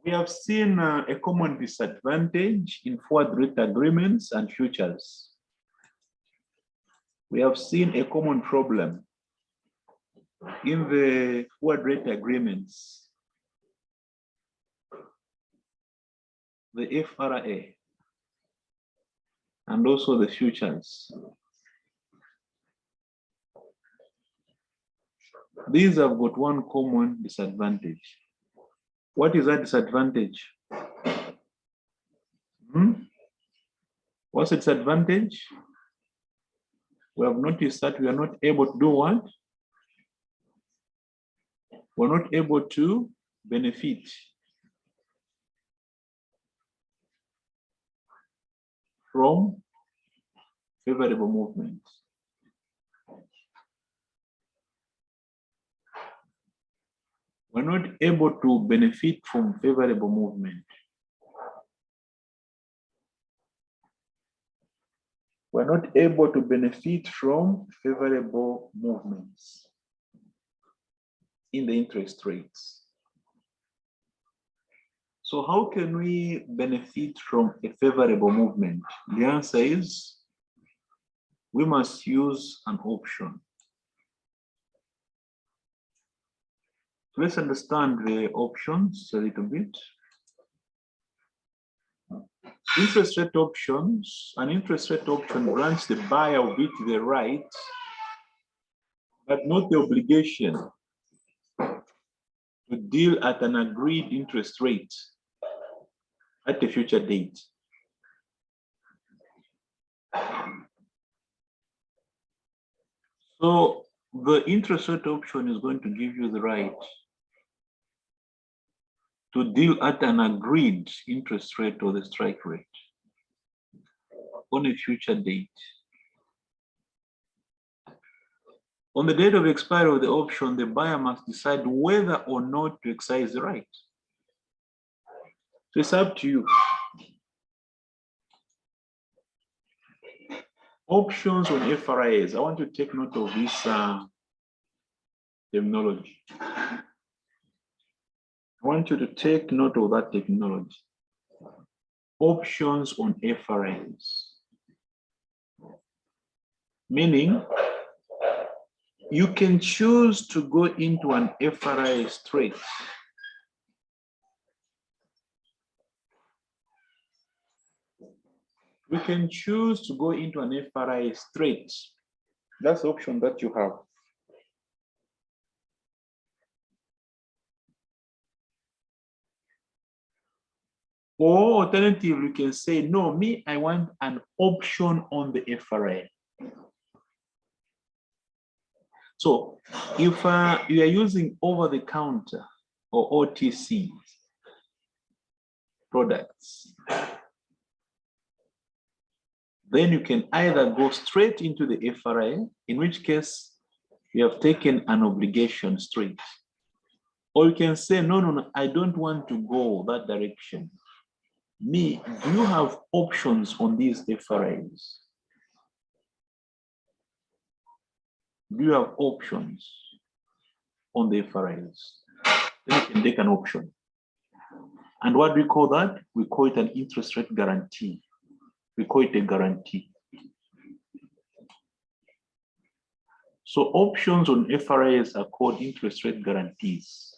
We have seen a common disadvantage in forward rate agreements and futures. We have seen a common problem in the forward rate agreements, the FRA, and also the futures. These have got one common disadvantage. What is that disadvantage? What's the disadvantage? We have noticed that we are not able to do what? We're not able to benefit from favorable movement. We're not able to benefit from favorable movement. We're not able to benefit from favorable movements in the interest rates. So how can we benefit from a favorable movement? The answer is we must use an option. So let's understand the options a little bit. Interest rate options, an interest rate option grants the buyer of it the right, but not the obligation to deal at an agreed interest rate at a future date. So the interest rate option is going to give you the right to deal at an agreed interest rate or the strike rate on a future date. On the date of expiry of the option, the buyer must decide whether or not to exercise the right. So it's up to you. Options on FRAs. I want to take note of this terminology. I want you to take note of that terminology. Options on FRAs. Meaning, you can choose to go into an FRA straight. We can choose to go into an FRA straight. That's the option that you have. Or alternatively, you can say, no, me, I want an option on the FRA. So if you are using over-the-counter or OTC products, then you can either go straight into the FRA, in which case you have taken an obligation straight. Or you can say, no, I don't want to go that direction. Me, do you have options on these FRAs? Do you have options on the FRAs? Then you can take an option. And what do we call that? We call it an interest rate guarantee. We call it a guarantee. So options on FRAs are called interest rate guarantees.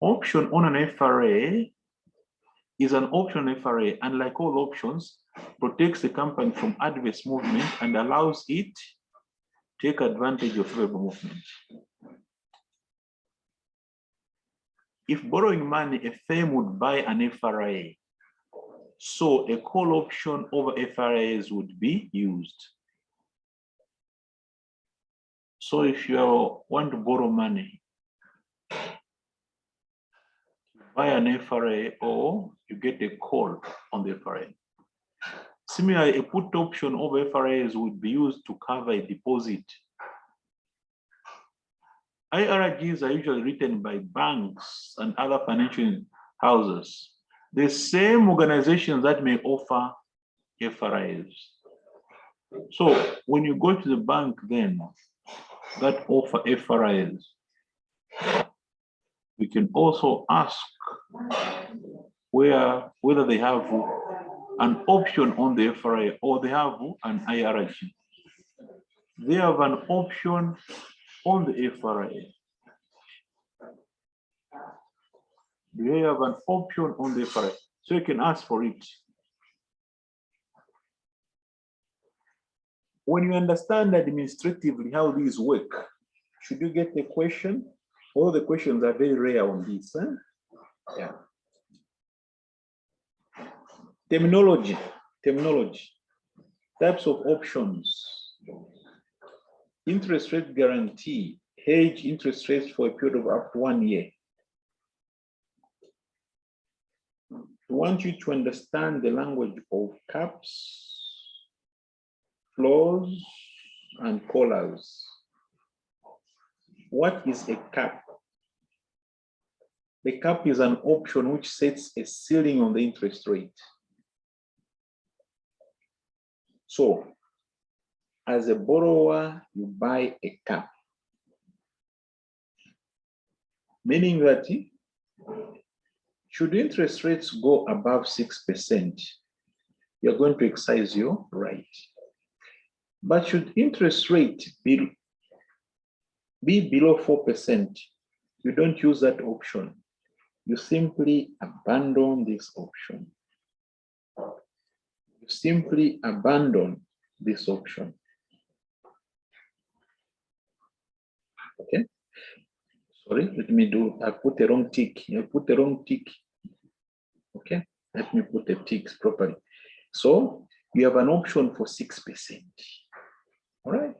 Option on an FRA is an option FRA, and like all options, protects the company from adverse movement and allows it to take advantage of favorable movement. If borrowing money, a firm would buy an FRA, so a call option over FRAs would be used. So if you want to borrow money, buy an FRA or you get a call on the FRA. Similarly, a put option over FRAs would be used to cover a deposit. IRGs are usually written by banks and other financial houses, the same organizations that may offer FRAs. So when you go to the bank then that offer FRAs, We can also ask whether they have an option on the FRA or they have an IRG. They have an option on the FRA. They have an option on the FRA, so you can ask for it. When you understand administratively how these work, should you get a question? All the questions are very rare on this. Huh? Yeah. Terminology. Types of options. Interest rate guarantee. Hedge interest rates for a period of up to 1 year. I want you to understand the language of caps, floors, and collars. What is a cap? The cap is an option which sets a ceiling on the interest rate. So, as a borrower, you buy a cap, meaning that should interest rates go above 6%, you're going to exercise your right. But should interest rate be below 4%, you don't use that option. You simply abandon this option. You simply abandon this option. Okay. Sorry, let me do, I put the wrong tick. I put the wrong tick. Okay, let me put the ticks properly. So you have an option for 6%. All right.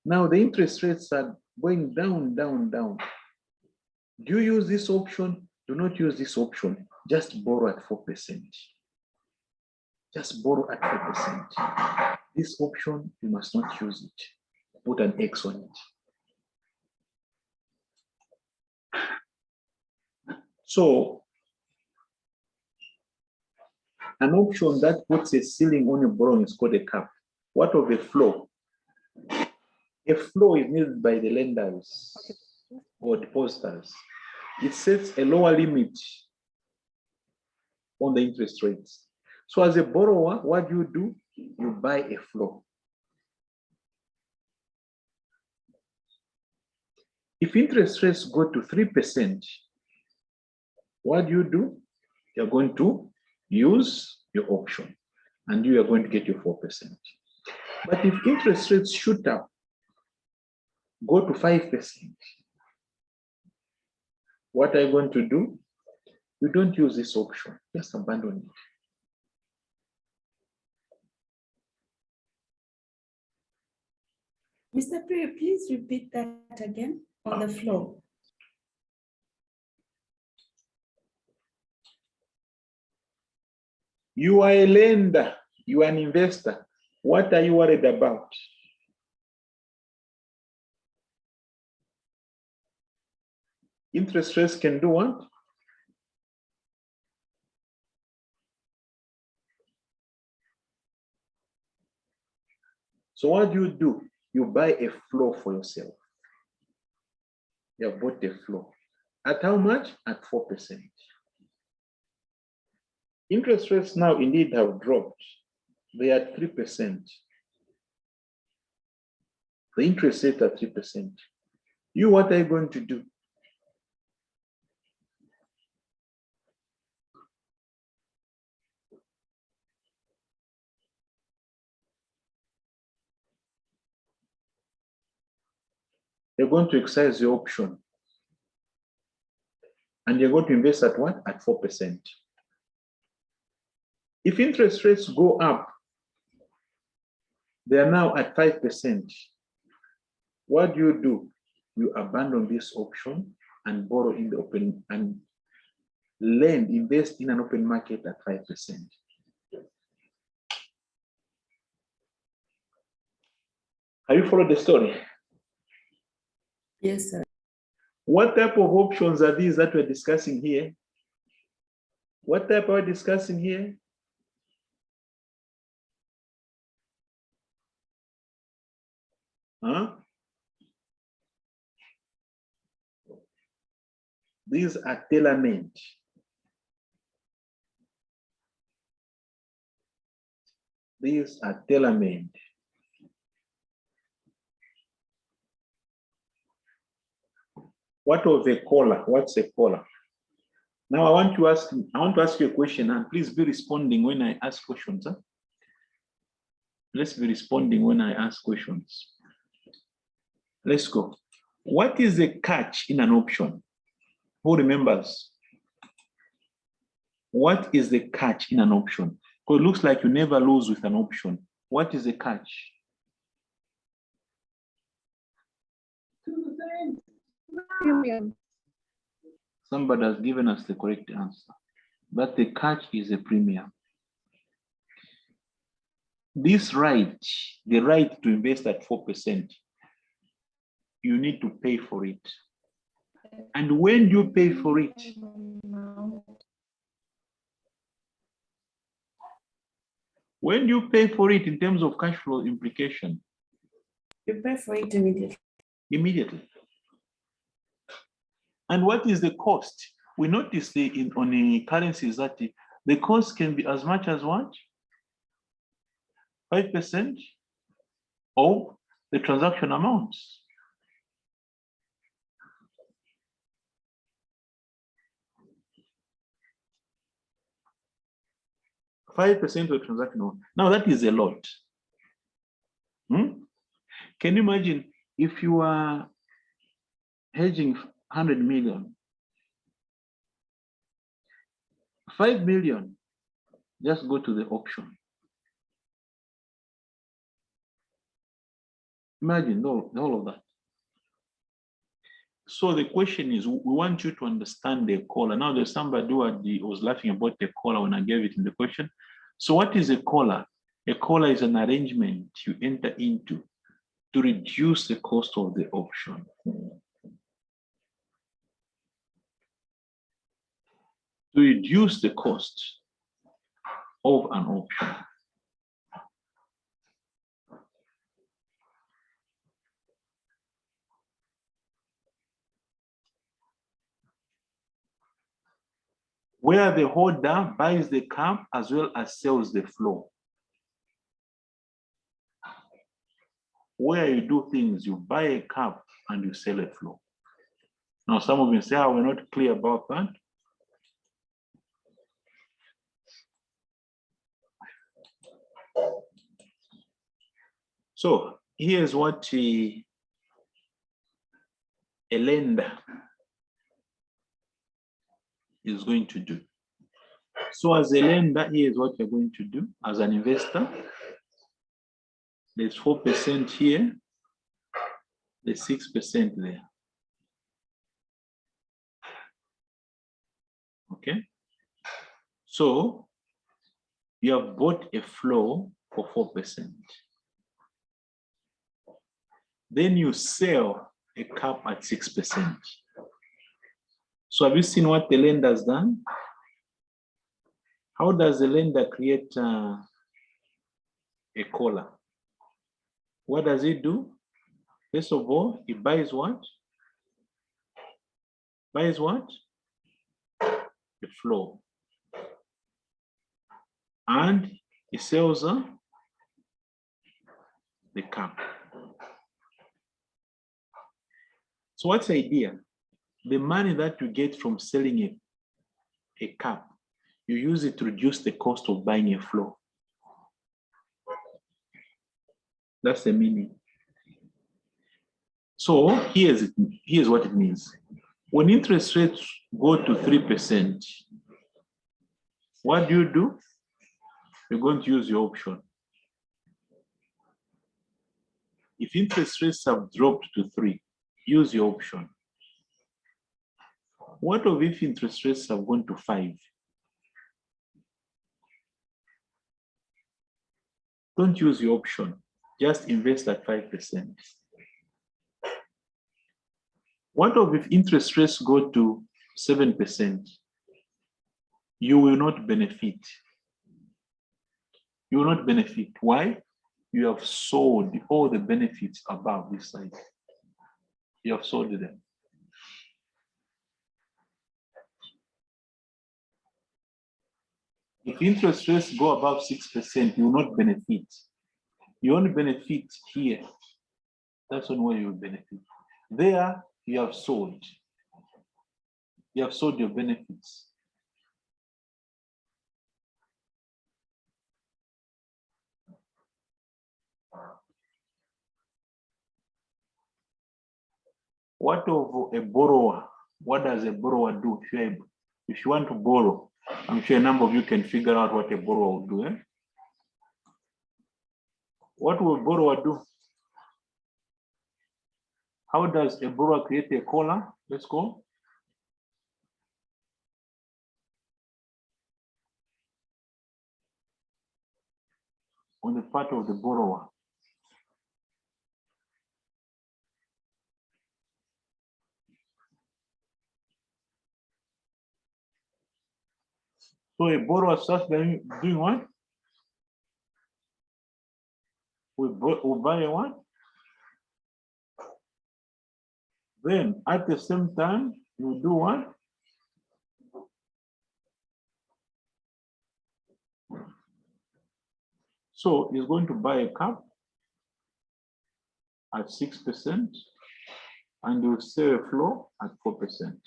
Now the interest rates are going down, down, down. Do you use this option? Do not use this option. Just borrow at 4%. Just borrow at 4%. This option, you must not use it. Put an X on it. So, an option that puts a ceiling on your borrowing is called a cap. What of a floor? A floor is needed by the lenders or depositors. It sets a lower limit on the interest rates. So as a borrower, what do? You buy a floor. If interest rates go to 3%, what do? You're going to use your option and you are going to get your 4%. But if interest rates shoot up, go to 5%, what are you going to do? You don't use this option, just abandon it. Mr. Priya, please repeat that again on the floor. You are a lender, you are an investor. What are you worried about? Interest rates can do what? So what do? You buy a floor for yourself. You have bought a floor. At how much? At 4%. Interest rates now indeed have dropped. They are at 3%. The interest rate at 3%. You, what are you going to do? You're going to exercise your option. And you're going to invest at what? At 4%. If interest rates go up, they are now at 5%. What do? You abandon this option and borrow in the open and lend, invest in an open market at 5%. Have you followed the story? Yes, sir. What type of options are these that we're discussing here? What type are we discussing here? Huh? These are tailor-made. These are tailor-made. What of a caller? What's a caller? Now I want to ask you a question, and please be responding when I ask questions. Huh? Let's be responding when I ask questions. Let's go. What is the catch in an option? Who remembers? What is the catch in an option? Because it looks like you never lose with an option. What is the catch? Premium. Somebody has given us the correct answer. But the catch is a premium. This right, the right to invest at 4%, you need to pay for it. And when do you pay for it? When do you pay for it in terms of cash flow implication? You pay for it immediately. Immediately. And what is the cost? We notice on the currencies that the cost can be as much as what? 5% of the transaction amounts. $5% of the transaction amount. Now that is a lot. Can you imagine if you are hedging 100 million, 5 million, just go to the auction. Imagine all of that. So the question is, we want you to understand the caller. Now there's somebody who was laughing about the caller when I gave it in the question. So what is a caller? A caller is an arrangement you enter into to reduce the cost of the option. To reduce the cost of an option. Where the holder buys the cap as well as sells the flow. Where you do things, you buy a cap and you sell a flow. Now, some of you say, oh, we're not clear about that. So here's what a lender is going to do. So as a lender, here's what you're going to do. As an investor, there's 4% here, there's 6% there. Okay. So you have bought a flow for 4%. Then you sell a cap at 6%. So have you seen what the lender has done? How does the lender create a collar? What does it do? First of all, it buys what? Buys what? The flow. And it sells the cap. So what's the idea? The money that you get from selling a cap, you use it to reduce the cost of buying a flow. That's the meaning. So here's what it means. When interest rates go to 3%, what do? You're going to use your option. If interest rates have dropped to 3, use your option. What if interest rates have gone to 5? Don't use your option. Just invest at 5%. What if interest rates go to 7%? You will not benefit. You will not benefit. Why? You have sold all the benefits above this side. You have sold them. If interest rates go above 6%, you will not benefit. You only benefit here. That's one way you will benefit. There, you have sold. You have sold your benefits. What of a borrower? What does a borrower do? If you want to borrow, I'm sure a number of you can figure out what a borrower will do. Eh? What will a borrower do? How does a borrower create a collar? Let's go. On the part of the borrower. So a borrower starts doing what? We buy a what? Then at the same time, you do what? So he's going to buy a cup at 6% and you sell a floor at 4%.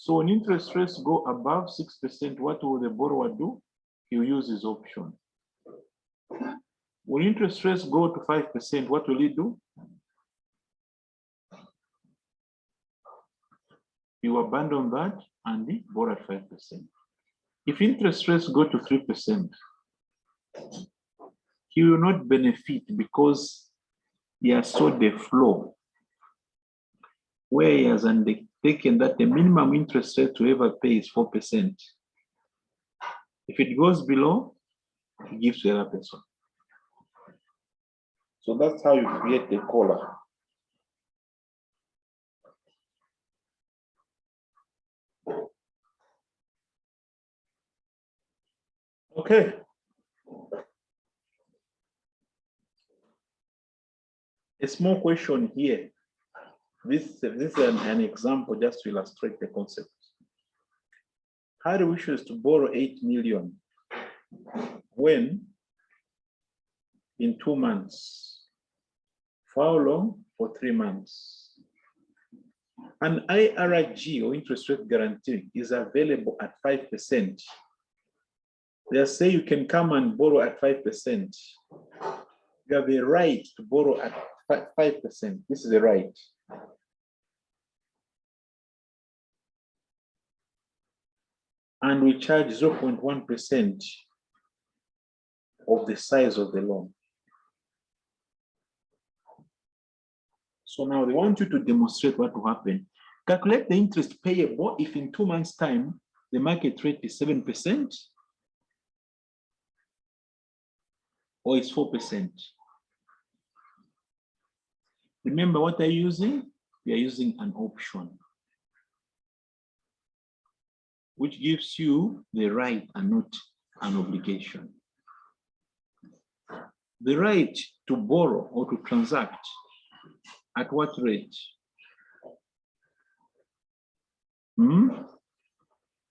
So when interest rates go above 6%, what will the borrower do? He'll use his option. When interest rates go to 5%, what will he do? He will abandon that and he borrow at 5%. If interest rates go to 3%, he will not benefit because he has sold the floor, where he has undertaken that the minimum interest rate to ever pay is 4%. If it goes below, he gives to the other person. So that's how you create the collar. Okay. A small question here. This is an example just to illustrate the concept. Harry wishes to borrow 8 million when in 2 months. For how long? For 3 months. An IRG or interest rate guarantee is available at 5%. They say you can come and borrow at 5%. You have a right to borrow at 5%. This is the right. And we charge 0.1% of the size of the loan. So now they want you to demonstrate what will happen. Calculate the interest payable if in 2 months' time the market rate is 7% or it's 4%. Remember what are you using? We are using an option, which gives you the right and not an obligation. The right to borrow or to transact at what rate?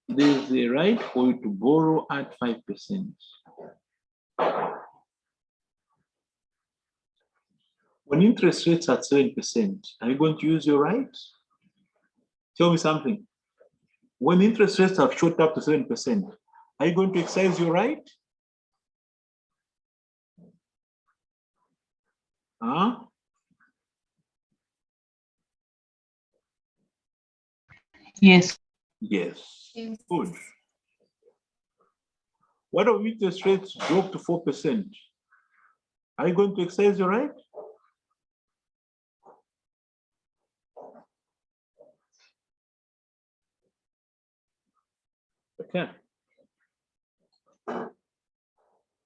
There's the right for you to borrow at 5%. When interest rates at 7%, are you going to use your right? Tell me something. When interest rates have shot up to 7%, are you going to exercise your right? Huh? Yes. Yes. Good. What if interest rates drop to 4%? Are you going to exercise your right? Okay.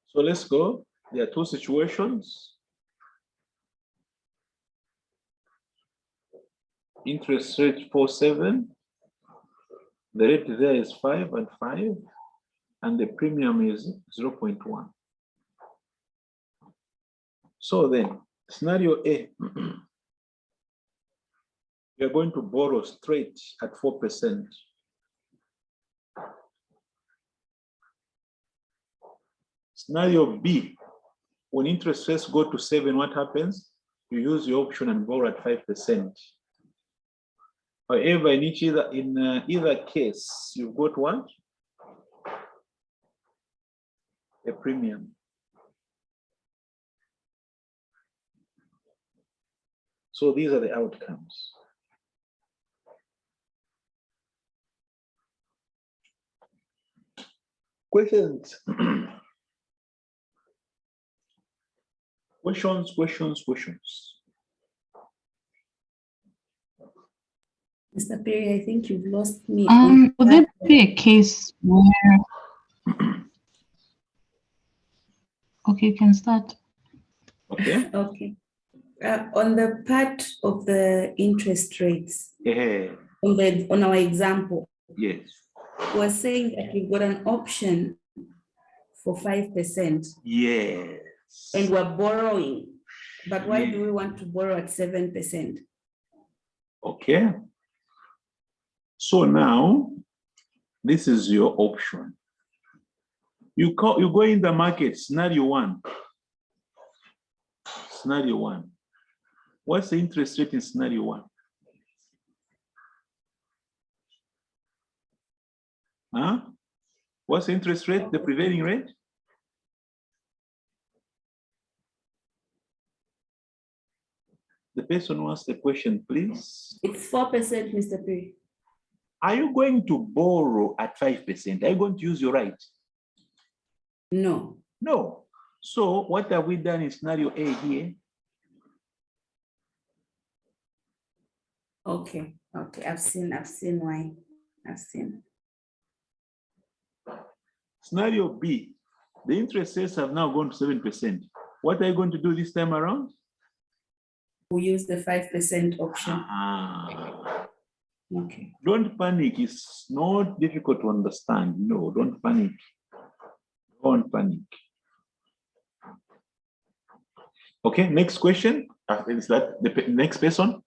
So let's go. There are two situations. Interest rate 4.7. The rate there is 5 and 5, and the premium is 0.1. So then, scenario A, you're going to borrow straight at 4%. Scenario B, when interest rates go to 7, what happens? You use your option and borrow at 5%. However, in either case, you've got what? A premium. So these are the outcomes. Questions? Questions. Mr. Perry, I think you've lost me. Would there be a case where? Okay, you can start. Okay. Okay. On the part of the interest rates, Yeah. on our example, Yes. we're saying that we've got an option for 5%. Yes. And we're borrowing. But why Yeah. do we want to borrow at 7%? Okay. So now, this is your option. You go in the market, scenario 1. Scenario 1. What's the interest rate in scenario 1? Huh? What's the interest rate, the prevailing rate? The person who asked the question, please. It's 4%, Mr. Perry. Are you going to borrow at 5%? Are you going to use your right? No. No. So what have we done in scenario A here? Okay. I've seen why. I've seen. Scenario B, the interest rates have now gone to 7%. What are you going to do this time around? We use the 5% option. Okay. Don't panic. It's not difficult to understand. No, don't panic. Don't panic. Okay, next question. Is that the next person?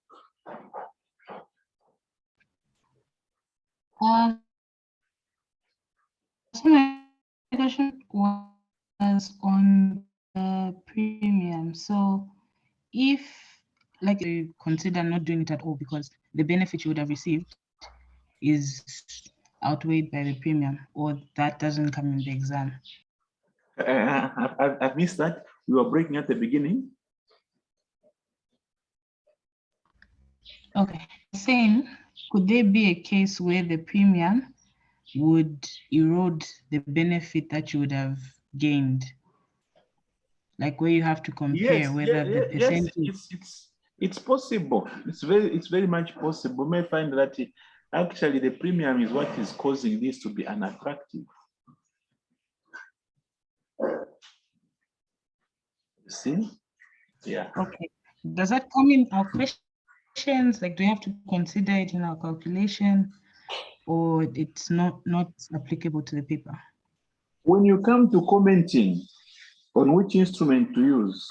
So my question was on the premium. So if, like, you consider not doing it at all because the benefit you would have received is outweighed by the premium, or that doesn't come in the exam. I've missed that. We were breaking at the beginning. Okay, saying, could there be a case where the premium would erode the benefit that you would have gained? Like where you have to compare whether the percentage. Yes, it's possible. It's very much possible. You may find that actually the premium is what is causing this to be unattractive. See? Yeah. Okay. Does that come in our questions? Like, do we have to consider it in our calculation, or it's not applicable to the paper? When you come to commenting on which instrument to use,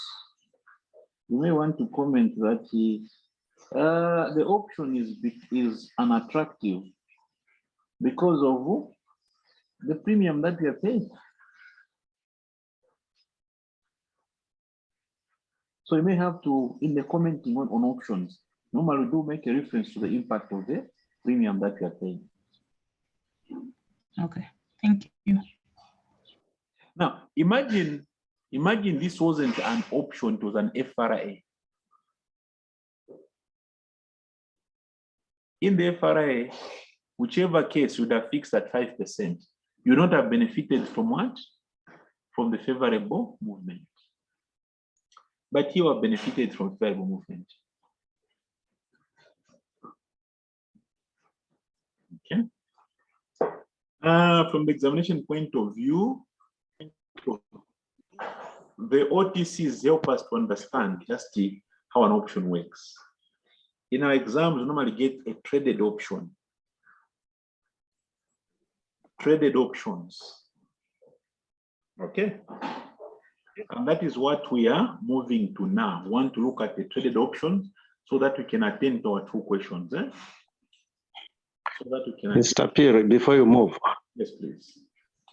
you may want to comment that the option is unattractive because of the premium that we are paying. So you may have to, in the commenting on options, normally do make a reference to the impact of the premium that you are paying. Okay, thank you. Now, imagine this wasn't an option, it was an FRA. In the FRA, whichever case you would have fixed at 5%, you would not have benefited from what? From the favorable movement. But you have benefited from favorable movement. Okay. From the examination point of view, the OTCs help us to understand just how an option works. In our exams, we normally get a traded option. Traded options. Okay. And that is what we are moving to now. We want to look at the traded options so that we can attend to our 2 questions. So that we can. Mr. Pierre, before you move. Yes, please.